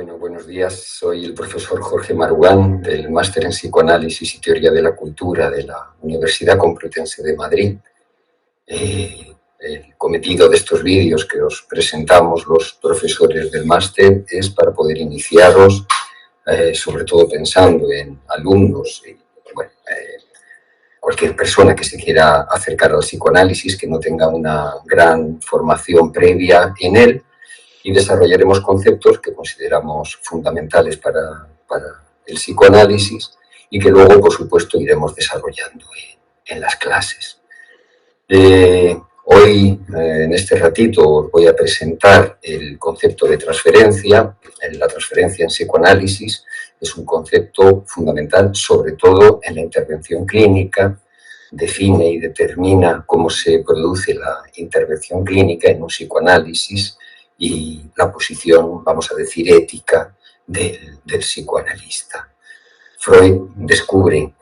Bueno, buenos días. Soy el profesor Jorge Marugán, del Máster en Psicoanálisis y Teoría de la Cultura de la Universidad Complutense de Madrid. El cometido de estos vídeos que os presentamos los profesores del máster es para poder iniciaros, sobre todo pensando en alumnos y cualquier persona que se quiera acercar al psicoanálisis, que no tenga una gran formación previa en él, y desarrollaremos conceptos que consideramos fundamentales para el psicoanálisis y que luego, por supuesto, iremos desarrollando en las clases. Hoy, en este ratito, os voy a presentar el concepto de transferencia. La transferencia en psicoanálisis es un concepto fundamental, sobre todo en la intervención clínica. Define y determina cómo se produce la intervención clínica en un psicoanálisis y la posición, vamos a decir, ética del psicoanalista. Freud descubre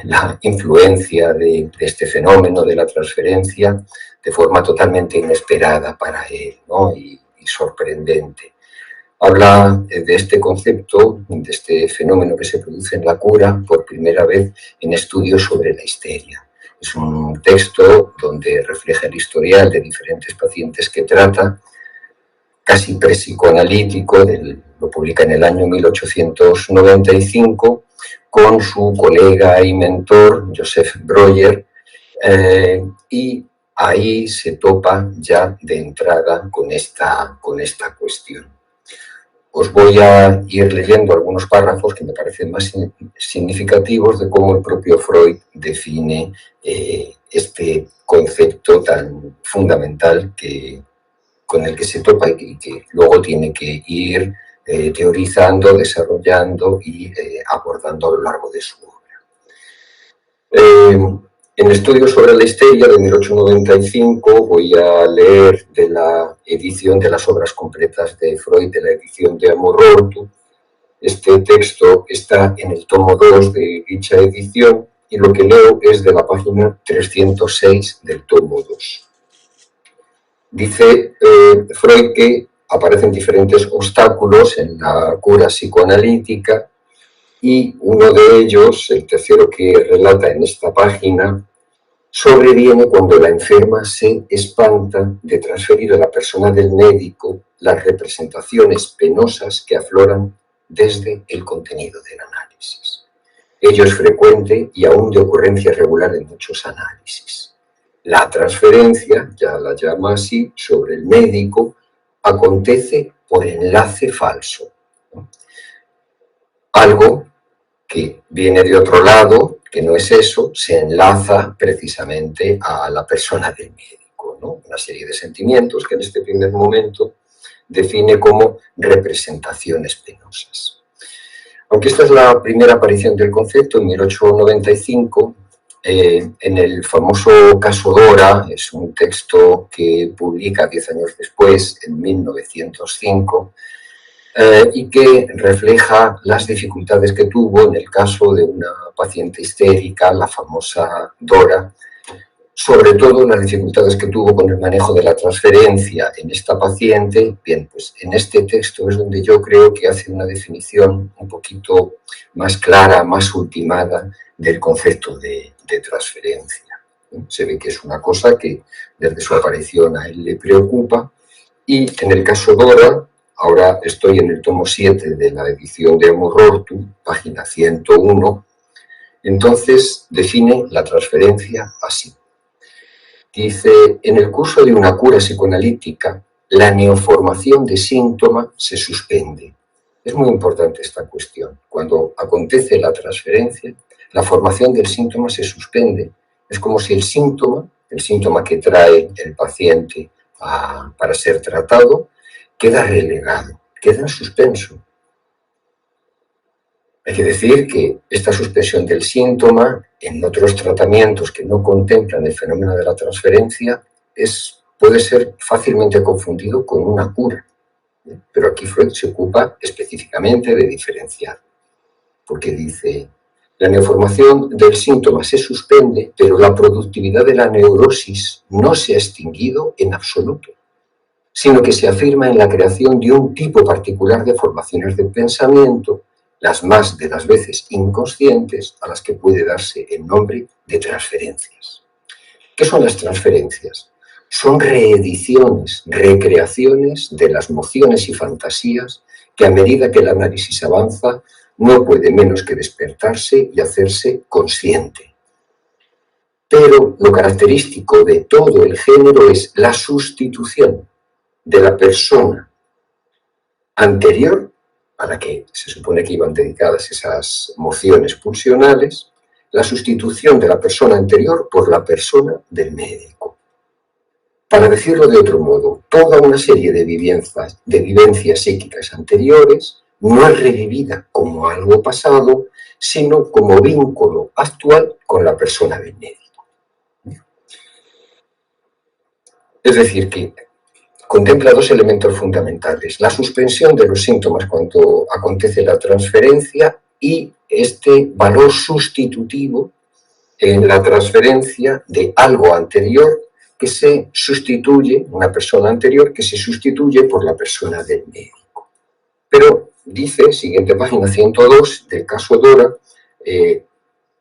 la influencia de este fenómeno de la transferencia de forma totalmente inesperada para él, ¿no? y sorprendente. Habla de este concepto, de este fenómeno que se produce en la cura, por primera vez en estudios sobre la histeria. Es un texto donde refleja el historial de diferentes pacientes que trata, casi prepsicoanalítico, lo publica en el año 1895, con su colega y mentor, Joseph Breuer, y ahí se topa ya de entrada con esta cuestión. Os voy a ir leyendo algunos párrafos que me parecen más significativos de cómo el propio Freud define este concepto tan fundamental con el que se topa y que luego tiene que ir teorizando, desarrollando y abordando a lo largo de su obra. En Estudios sobre la histeria de 1895 voy a leer de la edición de las obras completas de Freud, de la edición de Amor-Ortu. Este texto está en el tomo 2 de dicha edición y lo que leo es de la página 306 del tomo 2. Dice Freud que aparecen diferentes obstáculos en la cura psicoanalítica y uno de ellos, el tercero que relata en esta página, sobreviene cuando la enferma se espanta de transferir a la persona del médico las representaciones penosas que afloran desde el contenido del análisis. Ello es frecuente y aún de ocurrencia regular en muchos análisis. La transferencia, ya la llama así, sobre el médico, acontece por enlace falso, ¿no? Algo que viene de otro lado, que no es eso, se enlaza precisamente a la persona del médico, ¿no? Una serie de sentimientos que en este primer momento define como representaciones penosas. Aunque esta es la primera aparición del concepto en 1895, en el famoso caso Dora, es un texto que publica 10 años después, en 1905, y que refleja las dificultades que tuvo en el caso de una paciente histérica, la famosa Dora, sobre todo las dificultades que tuvo con el manejo de la transferencia en esta paciente. Bien, pues en este texto es donde yo creo que hace una definición un poquito más clara, más ultimada del concepto de transferencia. Se ve que es una cosa que desde su aparición a él le preocupa, y en el caso Dora, ahora estoy en el tomo 7 de la edición de Amor-Ortu, página 101, entonces define la transferencia así. Dice, en el curso de una cura psicoanalítica, la neoformación de síntoma se suspende. Es muy importante esta cuestión. Cuando acontece la transferencia, la formación del síntoma se suspende. Es como si el síntoma que trae el paciente para ser tratado, queda relegado, queda en suspenso. Hay que decir que esta suspensión del síntoma en otros tratamientos que no contemplan el fenómeno de la transferencia puede ser fácilmente confundido con una cura. Pero aquí Freud se ocupa específicamente de diferenciar, porque dice, la neoformación del síntoma se suspende, pero la productividad de la neurosis no se ha extinguido en absoluto. sino que se afirma en la creación de un tipo particular de formaciones de pensamiento, las más de las veces inconscientes, a las que puede darse el nombre de transferencias. ¿Qué son las transferencias? Son reediciones, recreaciones de las nociones y fantasías que a medida que el análisis avanza no puede menos que despertarse y hacerse consciente. Pero lo característico de todo el género es la sustitución de la persona anterior, a la que se supone que iban dedicadas esas mociones pulsionales, la sustitución de la persona anterior por la persona del médico. Para decirlo de otro modo, toda una serie de vivencias psíquicas anteriores no es revivida como algo pasado, sino como vínculo actual con la persona del médico. Es decir, que contempla dos elementos fundamentales: la suspensión de los síntomas cuando acontece la transferencia y este valor sustitutivo en la transferencia de algo anterior que se sustituye, una persona anterior que se sustituye por la persona del médico. Pero dice, siguiente página 102 del caso Dora,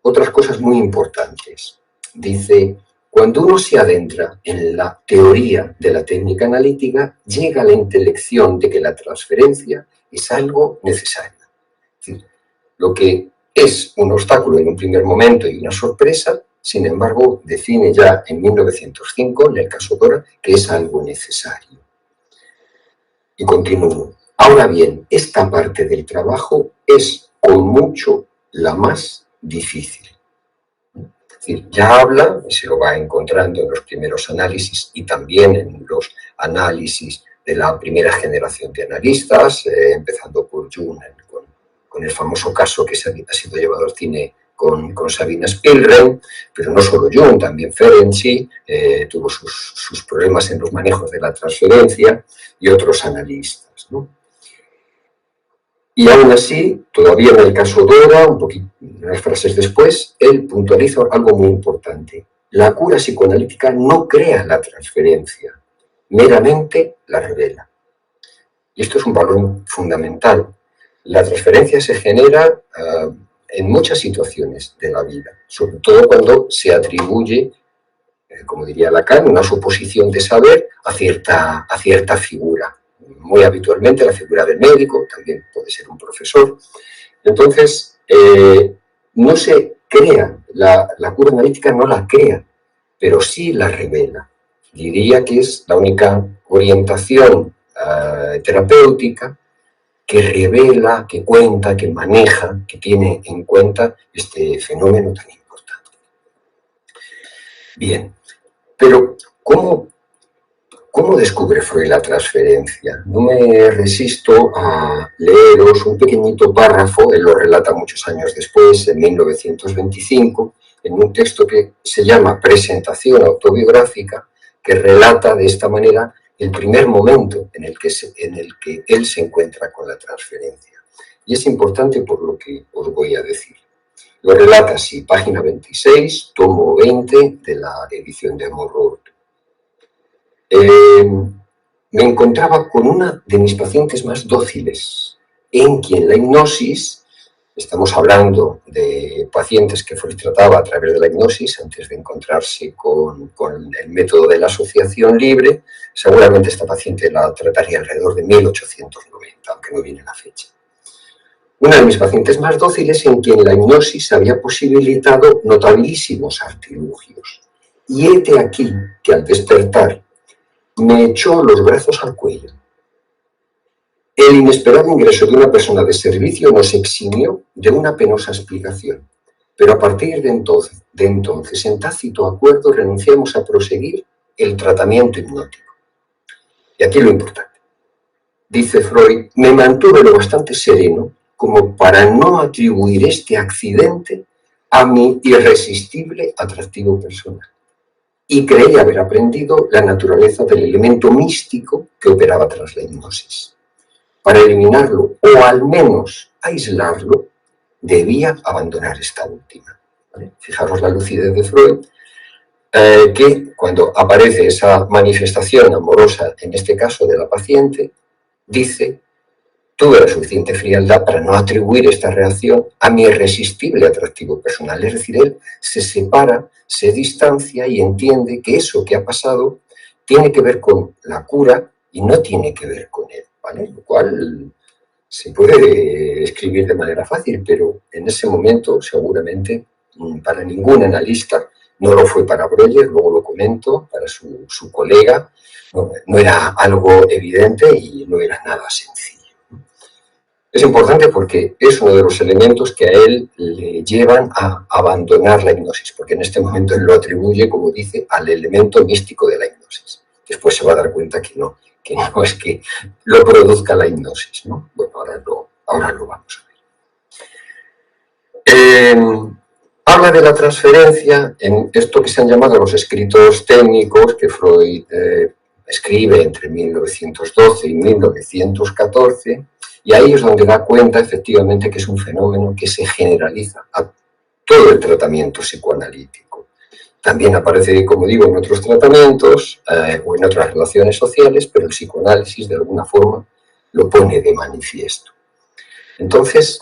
otras cosas muy importantes. Dice: cuando uno se adentra en la teoría de la técnica analítica, llega a la intelección de que la transferencia es algo necesario. Es decir, lo que es un obstáculo en un primer momento y una sorpresa, sin embargo, define ya en 1905, en el caso Dora, que es algo necesario. Y continúo. Ahora bien, esta parte del trabajo es con mucho la más difícil. Es decir, ya habla, y se lo va encontrando en los primeros análisis y también en los análisis de la primera generación de analistas, empezando por Jung, con el famoso caso que ha sido llevado al cine con Sabina Spielrein, pero no solo Jung, también Ferenczi tuvo sus problemas en los manejos de la transferencia y otros analistas, ¿no? Y aún así, todavía en el caso Dora, unas frases después, él puntualiza algo muy importante. La cura psicoanalítica no crea la transferencia, meramente la revela. Y esto es un valor fundamental. La transferencia se genera en muchas situaciones de la vida, sobre todo cuando se atribuye, como diría Lacan, una suposición de saber a cierta figura. Muy habitualmente la figura del médico, también puede ser un profesor. Entonces, no se crea, la cura analítica no la crea, pero sí la revela. Diría que es la única orientación terapéutica que revela, que cuenta, que maneja, que tiene en cuenta este fenómeno tan importante. Bien, pero ¿cómo descubre Freud la transferencia? No me resisto a leeros un pequeñito párrafo, él lo relata muchos años después, en 1925, en un texto que se llama Presentación autobiográfica, que relata de esta manera el primer momento en el que él se encuentra con la transferencia. Y es importante por lo que os voy a decir. Lo relata así, página 26, tomo 20 de la edición de Morrow. Me encontraba con una de mis pacientes más dóciles, en quien la hipnosis, estamos hablando de pacientes que Freud trataba a través de la hipnosis antes de encontrarse con el método de la asociación libre, seguramente esta paciente la trataría alrededor de 1890, aunque no viene la fecha. Una de mis pacientes más dóciles en quien la hipnosis había posibilitado notabilísimos artilugios. Y hete aquí que al despertar me echó los brazos al cuello. El inesperado ingreso de una persona de servicio nos eximió de una penosa explicación, pero a partir de entonces, en tácito acuerdo, renunciamos a proseguir el tratamiento hipnótico. Y aquí lo importante. Dice Freud, me mantuve lo bastante sereno como para no atribuir este accidente a mi irresistible atractivo personal. Y creí haber aprendido la naturaleza del elemento místico que operaba tras la hipnosis. Para eliminarlo, o al menos aislarlo, debía abandonar esta última. ¿Vale? Fijaros la lucidez de Freud. que cuando aparece esa manifestación amorosa, en este caso de la paciente, dice: tuve la suficiente frialdad para no atribuir esta reacción a mi irresistible atractivo personal. Es decir, él se separa, se distancia y entiende que eso que ha pasado tiene que ver con la cura y no tiene que ver con él, ¿vale? Lo cual se puede escribir de manera fácil, pero en ese momento seguramente para ningún analista, no lo fue para Breuer, luego lo comento, para su colega, no era algo evidente y no era nada sencillo. Es importante porque es uno de los elementos que a él le llevan a abandonar la hipnosis, porque en este momento él lo atribuye, como dice, al elemento místico de la hipnosis. Después se va a dar cuenta que no es que lo produzca la hipnosis, ¿no? Bueno, ahora lo vamos a ver. Habla de la transferencia en esto que se han llamado los escritos técnicos que Freud escribe entre 1912 y 1914, y ahí es donde da cuenta efectivamente que es un fenómeno que se generaliza a todo el tratamiento psicoanalítico. También aparece, como digo, en otros tratamientos o en otras relaciones sociales, pero el psicoanálisis de alguna forma lo pone de manifiesto. Entonces,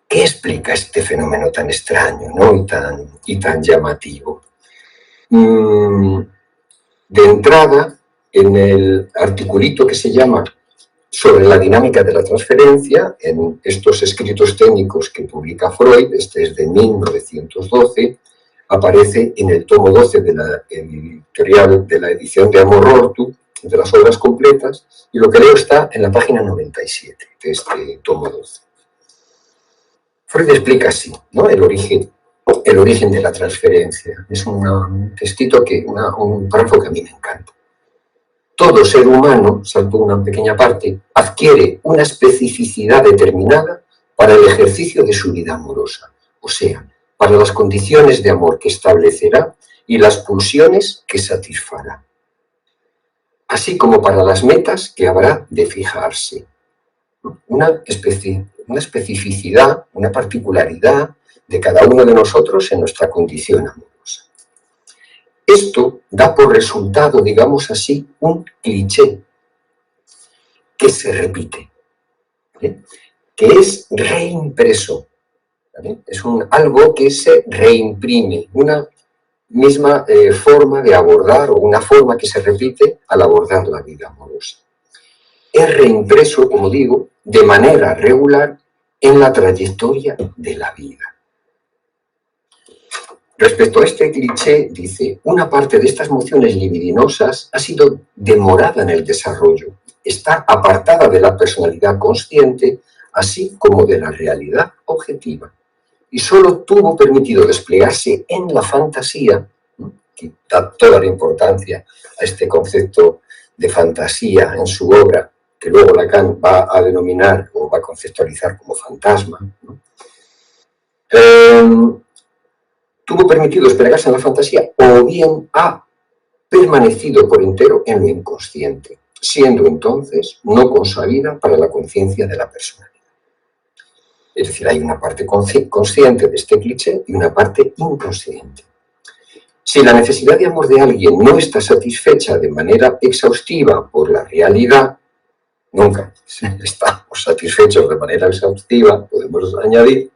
¿qué explica este fenómeno tan extraño, ¿no? y tan llamativo? De entrada, en el articulito que se llama sobre la dinámica de la transferencia, en estos escritos técnicos que publica Freud, este es de 1912, aparece en el tomo 12 de la editorial de la edición de Amor Ortu, de las obras completas, y lo que leo está en la página 97 de este tomo 12. Freud explica así, ¿no?, el origen de la transferencia. Es un textito, un párrafo que a mí me encanta. Todo ser humano, salvo una pequeña parte, adquiere una especificidad determinada para el ejercicio de su vida amorosa, o sea, para las condiciones de amor que establecerá y las pulsiones que satisfará, así como para las metas que habrá de fijarse. Una especificidad, una particularidad de cada uno de nosotros en nuestra condición amorosa. Esto da por resultado, digamos así, un cliché que se repite, ¿vale?, que es reimpreso, ¿vale? Es algo que se reimprime, una misma forma de abordar o una forma que se repite al abordar la vida amorosa. Es reimpreso, como digo, de manera regular en la trayectoria de la vida. Respecto a este cliché, dice: una parte de estas mociones libidinosas ha sido demorada en el desarrollo, está apartada de la personalidad consciente, así como de la realidad objetiva, y solo tuvo permitido desplegarse en la fantasía, que da toda la importancia a este concepto de fantasía en su obra, que luego Lacan va a denominar o va a conceptualizar como fantasma, ¿no? Tuvo permitido desplegarse en la fantasía, o bien ha permanecido por entero en lo inconsciente, siendo entonces no consabida para la conciencia de la personalidad. Es decir, hay una parte consciente de este cliché y una parte inconsciente. Si la necesidad de amor de alguien no está satisfecha de manera exhaustiva por la realidad, nunca estamos satisfechos de manera exhaustiva, podemos añadir,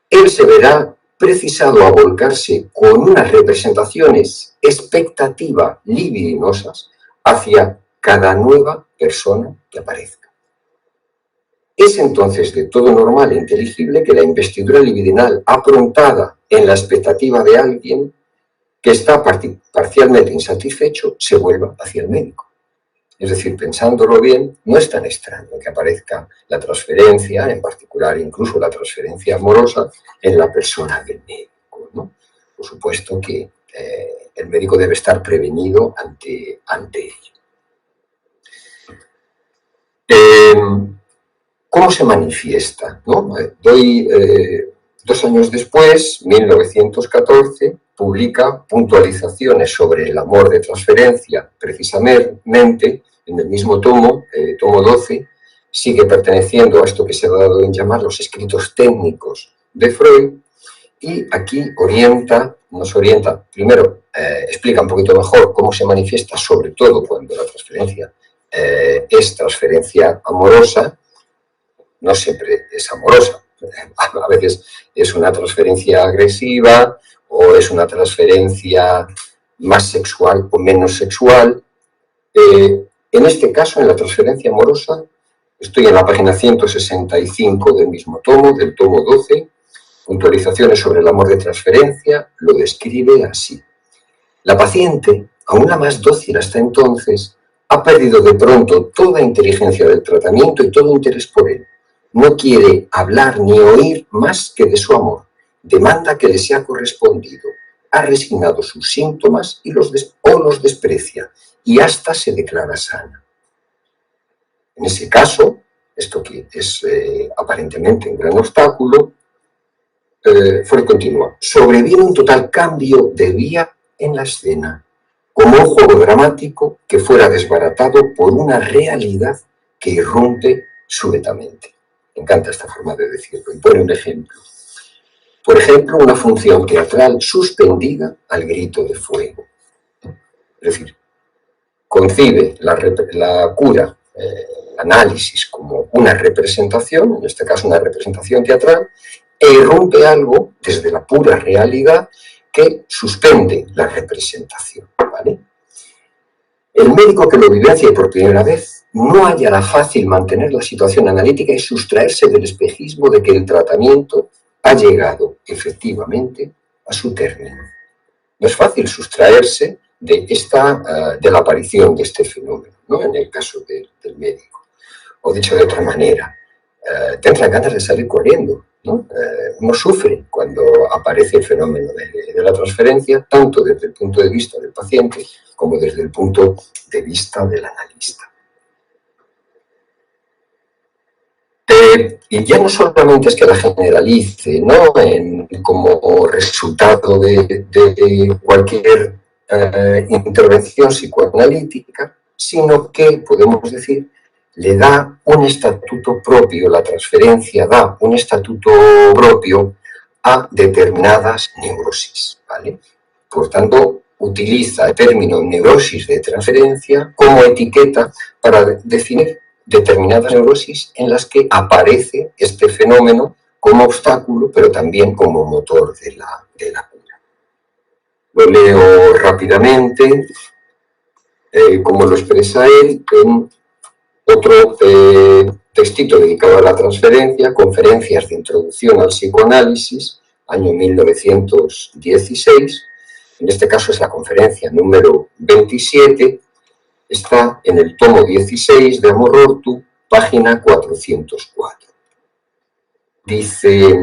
él se verá precisado a volcarse con unas representaciones expectativa libidinosas hacia cada nueva persona que aparezca. Es entonces de todo normal e inteligible que la investidura libidinal aprontada en la expectativa de alguien que está parcialmente insatisfecho se vuelva hacia el médico. Es decir, pensándolo bien, no es tan extraño que aparezca la transferencia, en particular incluso la transferencia amorosa, en la persona del médico, ¿no? Por supuesto que el médico debe estar prevenido ante ello. ¿Cómo se manifiesta, ¿no? Doy 2 años después, 1914, publica puntualizaciones sobre el amor de transferencia, precisamente en el mismo tomo, tomo 12, sigue perteneciendo a esto que se ha dado en llamar los escritos técnicos de Freud, Y aquí nos orienta, primero explica un poquito mejor cómo se manifiesta, sobre todo cuando la transferencia es transferencia amorosa. No siempre es amorosa, a veces es una transferencia agresiva o es una transferencia más sexual o menos sexual. En este caso, en la transferencia amorosa, estoy en la página 165 del mismo tomo, del tomo 12, puntualizaciones sobre el amor de transferencia, lo describe así. La paciente, aún la más dócil hasta entonces, ha perdido de pronto toda inteligencia del tratamiento y todo interés por él. No quiere hablar ni oír más que de su amor. Demanda que le sea correspondido. Ha resignado sus síntomas y los desprecia y hasta se declara sana. En ese caso, esto que es aparentemente un gran obstáculo, Freud continúa. Sobreviene un total cambio de vía en la escena, como un juego dramático que fuera desbaratado por una realidad que irrumpe súbitamente. Me encanta esta forma de decirlo. Y pone un ejemplo. Por ejemplo, una función teatral suspendida al grito de fuego. Es decir, concibe la cura, análisis, como una representación, en este caso una representación teatral, e irrumpe algo desde la pura realidad que suspende la representación, ¿vale? El médico que lo vivencia por primera vez no hallará fácil mantener la situación analítica y sustraerse del espejismo de que el tratamiento ha llegado efectivamente a su término. No es fácil sustraerse de la aparición de este fenómeno, ¿no? En el caso del médico. O dicho de otra manera, te entran ganas de salir corriendo, ¿no? Uno sufre cuando aparece el fenómeno de la transferencia, tanto desde el punto de vista del paciente como desde el punto de vista del analista. Y ya no solamente es que la generalice, ¿no? Como resultado de cualquier intervención psicoanalítica, sino que, podemos decir, le da un estatuto propio, la transferencia da un estatuto propio a determinadas neurosis, ¿vale? Por tanto, utiliza el término neurosis de transferencia como etiqueta para definir determinadas neurosis en las que aparece este fenómeno como obstáculo, pero también como motor de la cura. Lo leo rápidamente, como lo expresa él, en otro textito dedicado a la transferencia, Conferencias de Introducción al Psicoanálisis, año 1916. En este caso es la conferencia número 27, está en el tomo 16 de Amor Ortu, página 404. Dice,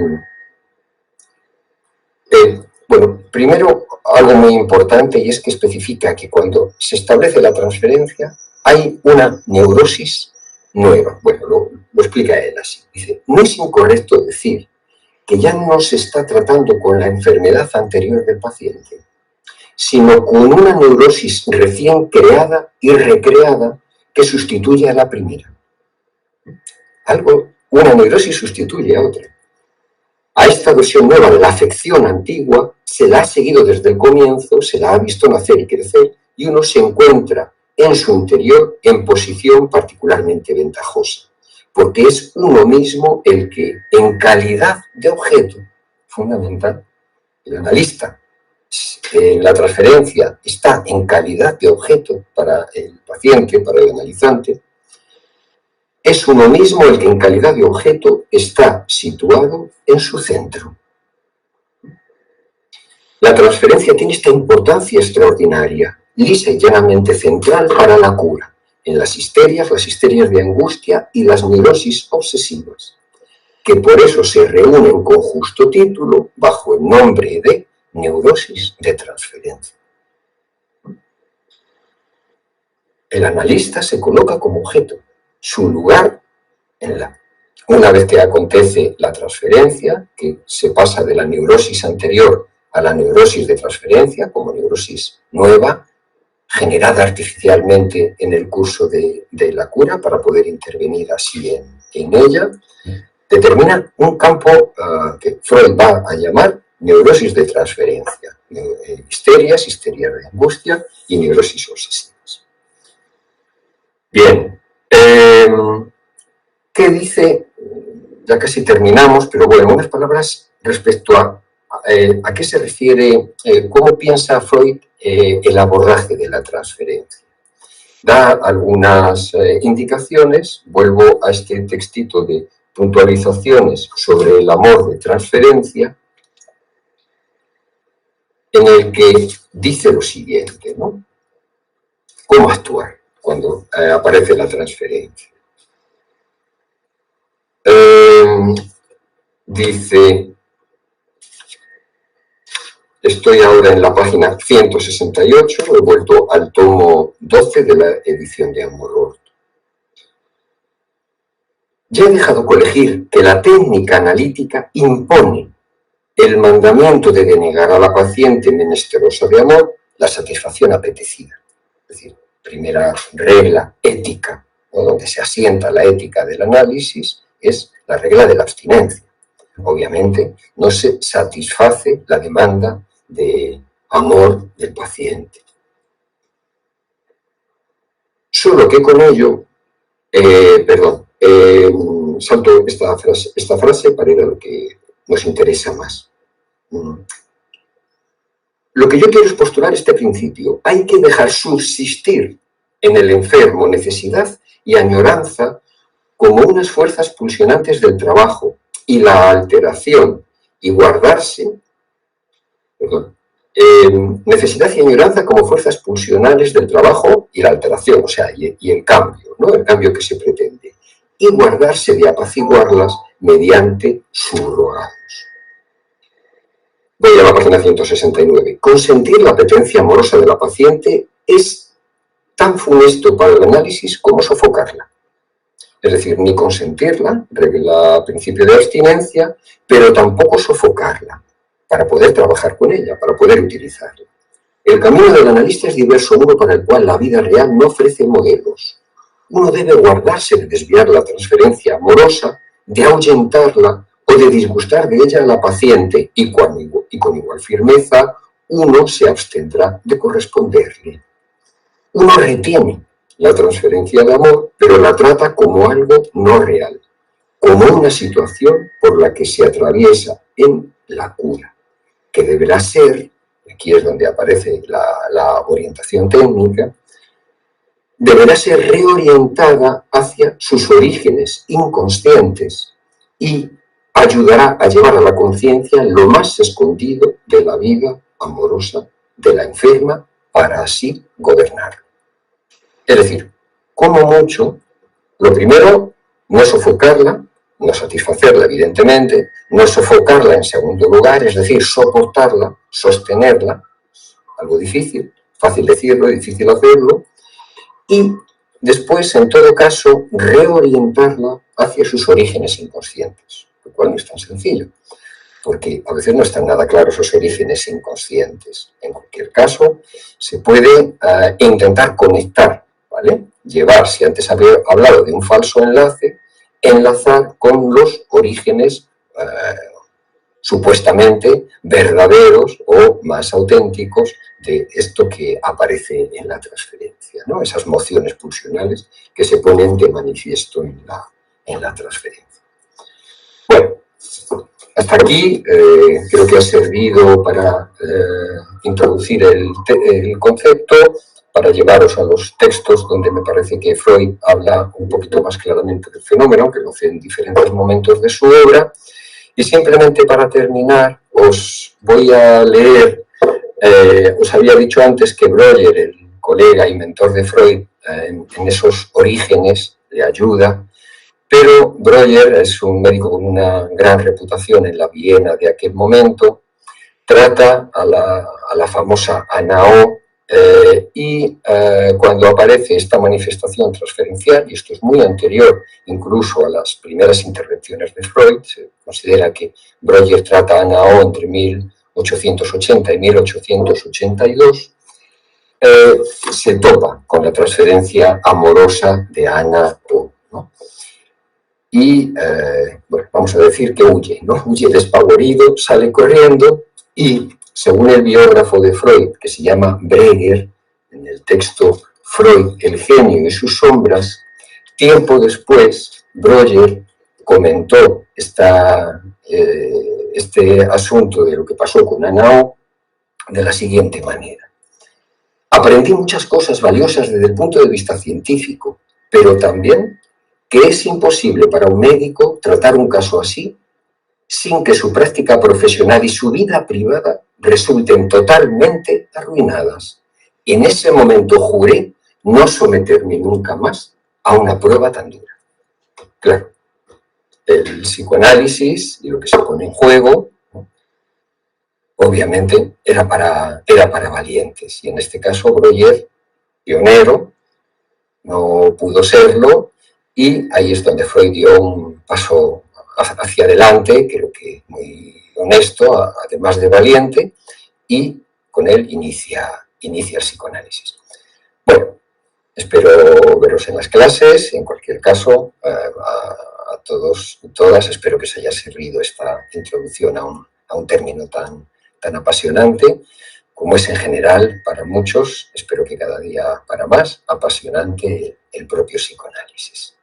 bueno, primero algo muy importante, y es que especifica que cuando se establece la transferencia hay una neurosis nueva. Bueno, lo explica él así. Dice, no es incorrecto decir que ya no se está tratando con la enfermedad anterior del paciente, sino con una neurosis recién creada y recreada que sustituye a la primera. Una neurosis sustituye a otra. A esta versión nueva de la afección antigua se la ha seguido desde el comienzo, se la ha visto nacer y crecer, y uno se encuentra en su interior en posición particularmente ventajosa, porque es uno mismo el que, en calidad de objeto fundamental, el analista, la transferencia está en calidad de objeto para el paciente, para el analizante, es uno mismo el que en calidad de objeto está situado en su centro. La transferencia tiene esta importancia extraordinaria, lisa y llanamente central para la cura, en las histerias de angustia y las neurosis obsesivas, que por eso se reúnen con justo título bajo el nombre de neurosis de transferencia. El analista se coloca como objeto, su lugar una vez que acontece la transferencia, que se pasa de la neurosis anterior a la neurosis de transferencia como neurosis nueva, generada artificialmente en el curso de la cura para poder intervenir así en ella, determina un campo que Freud va a llamar neurosis de transferencia, histerias, histeria de angustia y neurosis obsesivas. Bien, ¿qué dice? Ya casi terminamos, pero bueno, unas palabras respecto a qué se refiere, cómo piensa Freud el abordaje de la transferencia. Da algunas indicaciones, vuelvo a este textito de puntualizaciones sobre el amor de transferencia, en el que dice lo siguiente, ¿no? ¿Cómo actuar cuando aparece la transferencia? Dice, estoy ahora en la página 168, he vuelto al tomo 12 de la edición de Amor. Ya he dejado colegir que la técnica analítica impone el mandamiento de denegar a la paciente menesterosa de amor la satisfacción apetecida. Es decir, primera regla ética, ¿no?, donde se asienta la ética del análisis, es la regla de la abstinencia. Obviamente, no se satisface la demanda de amor del paciente. Solo que con ello, salto esta frase para ir a lo que nos interesa más. Lo que yo quiero es postular este principio. Hay que dejar subsistir en el enfermo necesidad y añoranza como unas fuerzas pulsionantes del trabajo y la alteración y guardarse, necesidad y añoranza como fuerzas pulsionales del trabajo y la alteración, o sea, y el cambio, ¿no?, el cambio que se pretende, y guardarse de apaciguarlas mediante subrogados. Voy a la página 169. Consentir la apetencia amorosa de la paciente es tan funesto para el análisis como sofocarla. Es decir, ni consentirla, regla principio de abstinencia, pero tampoco sofocarla, para poder trabajar con ella, para poder utilizarla. El camino del analista es diverso, uno para el cual la vida real no ofrece modelos. Uno debe guardarse de desviar la transferencia amorosa, de ahuyentarla o de disgustar de ella a la paciente, y con igual firmeza uno se abstendrá de corresponderle. Uno retiene la transferencia de amor, pero la trata como algo no real, como una situación por la que se atraviesa en la cura, que deberá ser, aquí es donde aparece la orientación técnica, deberá ser reorientada hacia sus orígenes inconscientes y ayudará a llevar a la conciencia lo más escondido de la vida amorosa de la enferma para así gobernarlo. Es decir, como mucho, lo primero, no sofocarla, no satisfacerla, evidentemente, no sofocarla en segundo lugar, es decir, soportarla, sostenerla, algo difícil, fácil decirlo, difícil hacerlo, y después, en todo caso, reorientarla hacia sus orígenes inconscientes, lo cual no es tan sencillo, porque a veces no están nada claros esos orígenes inconscientes. En cualquier caso, se puede intentar conectar, ¿vale? Llevar, si antes había hablado de un falso enlace, enlazar con los orígenes supuestamente verdaderos o más auténticos de esto que aparece en la transferencia, ¿no? Esas mociones pulsionales que se ponen de manifiesto en la transferencia. Bueno, hasta aquí creo que ha servido para introducir el concepto, para llevaros a los textos donde me parece que Freud habla un poquito más claramente del fenómeno, que lo hace en diferentes momentos de su obra. Y simplemente para terminar, os voy a leer, os había dicho antes que Breuer, el colega y mentor de Freud, en esos orígenes le ayuda, pero Breuer es un médico con una gran reputación en la Viena de aquel momento, trata a la famosa ANAO, y cuando aparece esta manifestación transferencial, y esto es muy anterior incluso a las primeras intervenciones de Freud, se considera que Breuer trata a ANAO entre 1880 y 1882, se topa con la transferencia amorosa de ANAO, ¿no? Y, bueno, vamos a decir que huye, ¿no? Huye despavorido, sale corriendo, Y según el biógrafo de Freud, que se llama Breger, en el texto Freud, el genio y sus sombras, tiempo después, Breuer comentó este asunto de lo que pasó con Anao de la siguiente manera. Aprendí muchas cosas valiosas desde el punto de vista científico, pero también que es imposible para un médico tratar un caso así sin que su práctica profesional y su vida privada resulten totalmente arruinadas. En ese momento juré no someterme nunca más a una prueba tan dura. Claro, el psicoanálisis y lo que se pone en juego, obviamente, era para valientes. Y en este caso, Breuer, pionero, no pudo serlo, y ahí es donde Freud dio un paso hacia adelante, creo que muy honesto, además de valiente, y con él inicia el psicoanálisis. Bueno, espero veros en las clases, en cualquier caso, a todos y todas, espero que os haya servido esta introducción a un término tan apasionante, como es en general para muchos, espero que cada día para más, apasionante el propio psicoanálisis.